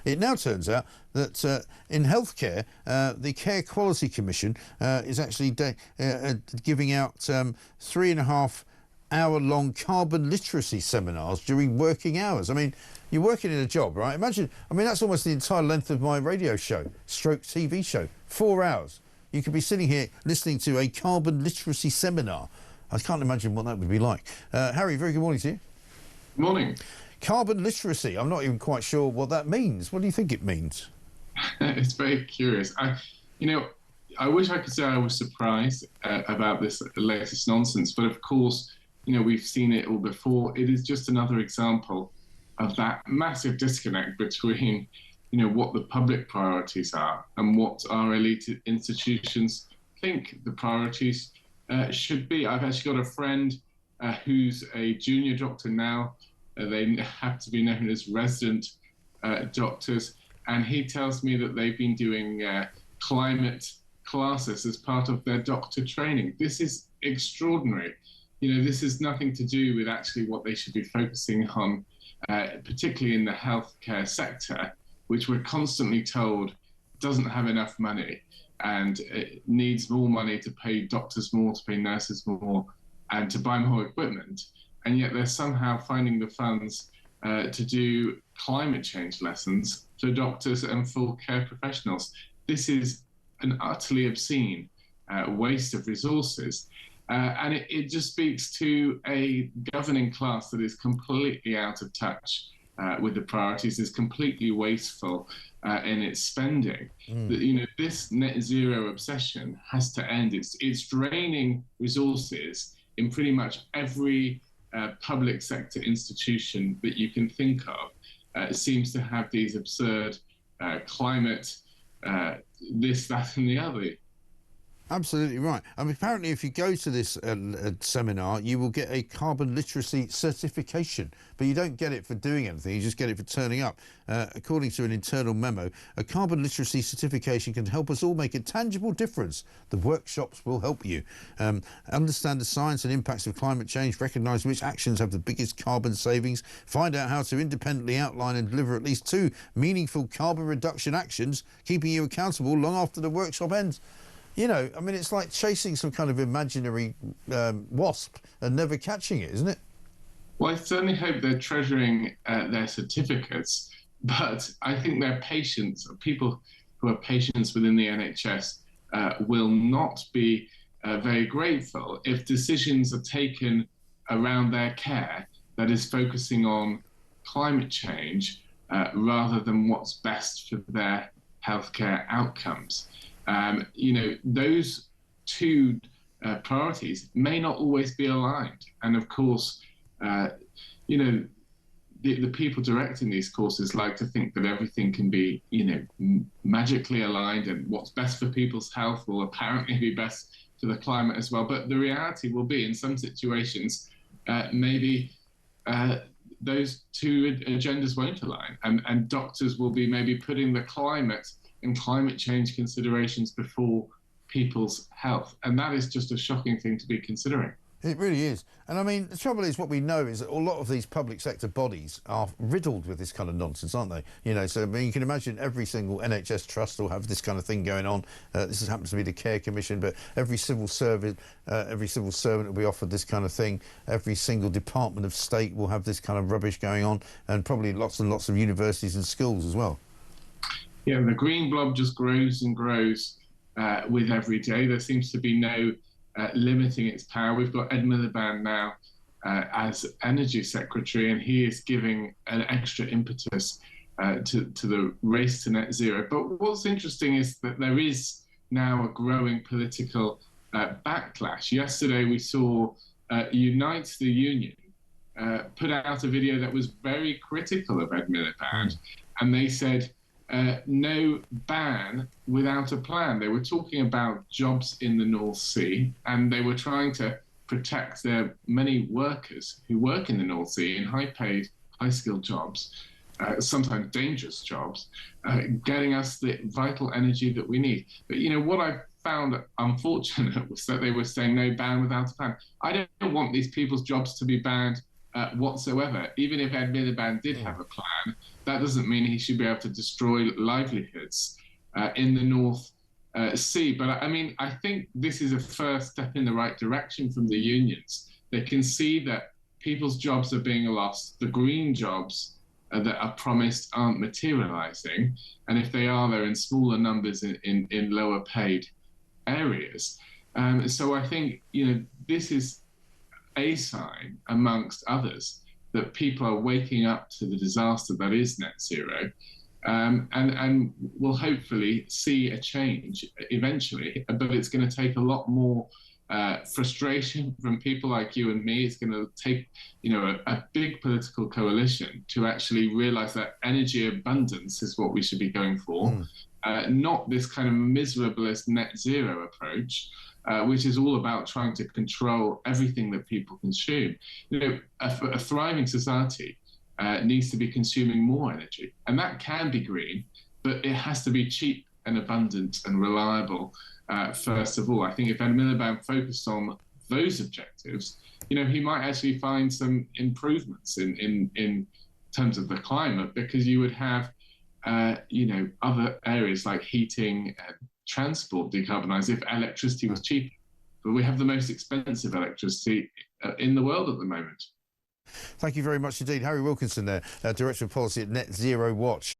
it now turns out that in healthcare, the Care Quality Commission is actually giving out 3.5 hour-long carbon literacy seminars during working hours. I mean, you're working in a job, right? Imagine, I mean, that's almost the entire length of my radio show, stroke TV show, 4 hours. You could be sitting here listening to a carbon literacy seminar. I can't imagine what that would be like. Harry, very good morning to you. Morning. Carbon literacy, I'm not even quite sure what that means. What do you think it means? It's very curious. I wish I could say I was surprised about this latest nonsense, but of course, we've seen it all before. It is just another example of that massive disconnect between, what the public priorities are and what our elite institutions think the priorities should be. I've actually got a friend who's a junior doctor now. They have to be known as resident doctors. And he tells me that they've been doing climate classes as part of their doctor training. This is extraordinary. This is nothing to do with actually what they should be focusing on, particularly in the healthcare sector, which we're constantly told doesn't have enough money and it needs more money to pay doctors more, to pay nurses more, and to buy more equipment. And yet they're somehow finding the funds to do climate change lessons for doctors and full care professionals. This is an utterly obscene waste of resources. And it just speaks to a governing class that is completely out of touch with the priorities, is completely wasteful in its spending. This net zero obsession has to end. It's draining resources in pretty much every public sector institution that you can think of. It seems to have these absurd climate, this, that, and the other. Absolutely right. I mean, apparently, if you go to this seminar, you will get a carbon literacy certification, but you don't get it for doing anything. You just get it for turning up. According to an internal memo, a carbon literacy certification can help us all make a tangible difference. The workshops will help you understand the science and impacts of climate change, recognise which actions have the biggest carbon savings, find out how to independently outline and deliver at least 2 meaningful carbon reduction actions, keeping you accountable long after the workshop ends. I mean, it's like chasing some kind of imaginary wasp and never catching it, isn't it? Well, I certainly hope they're treasuring their certificates, but I think their patients, people who are patients within the NHS, will not be very grateful if decisions are taken around their care that is focusing on climate change rather than what's best for their healthcare outcomes. Those two priorities may not always be aligned. And of course, the people directing these courses like to think that everything can be, magically aligned, and what's best for people's health will apparently be best for the climate as well. But the reality will be, in some situations, maybe those two agendas won't align, and doctors will be maybe putting the climate and climate change considerations before people's health. And that is just a shocking thing to be considering. It really is. And I mean, the trouble is, what we know is that a lot of these public sector bodies are riddled with this kind of nonsense, aren't they? So I mean, you can imagine every single NHS trust will have this kind of thing going on. This happens to be the Care Commission, but every civil servant will be offered this kind of thing. Every single department of state will have this kind of rubbish going on, and probably lots and lots of universities and schools as well. Yeah, the green blob just grows and grows with every day. There seems to be no limiting its power. We've got Ed Miliband now as Energy Secretary, and he is giving an extra impetus to the race to net zero. But what's interesting is that there is now a growing political backlash. Yesterday we saw Unite the Union put out a video that was very critical of Ed Miliband, and they said, no ban without a plan. They were talking about jobs in the North Sea, and they were trying to protect their many workers who work in the North Sea in high-paid, high-skilled jobs, sometimes dangerous jobs, getting us the vital energy that we need. But what I found unfortunate was that they were saying no ban without a plan. I don't want these people's jobs to be banned whatsoever. Even if Ed Miliband did have a plan, that doesn't mean he should be able to destroy livelihoods in the North Sea. But I mean, I think this is a first step in the right direction from the unions. They can see that people's jobs are being lost, the green jobs that are promised aren't materializing, and if they are, they're in smaller numbers in lower paid areas. So I think, you know, this is a sign amongst others that people are waking up to the disaster that is net zero, and will hopefully see a change eventually. But it's going to take a lot more frustration from people like you and me. It's going to take, you know, a big political coalition to actually realize that energy abundance is what we should be going for, not this kind of miserablest net zero approach. Which is all about trying to control everything that people consume. You know, a thriving society needs to be consuming more energy, and that can be green, but it has to be cheap and abundant and reliable. First of all, I think if Ed Miliband focused on those objectives, you know, he might actually find some improvements in terms of the climate, because you would have, you know, other areas like heating and transport decarbonized if electricity was cheaper. But we have the most expensive electricity in the world at the moment. Thank you very much indeed. Harry Wilkinson there, Director of Policy at Net Zero Watch.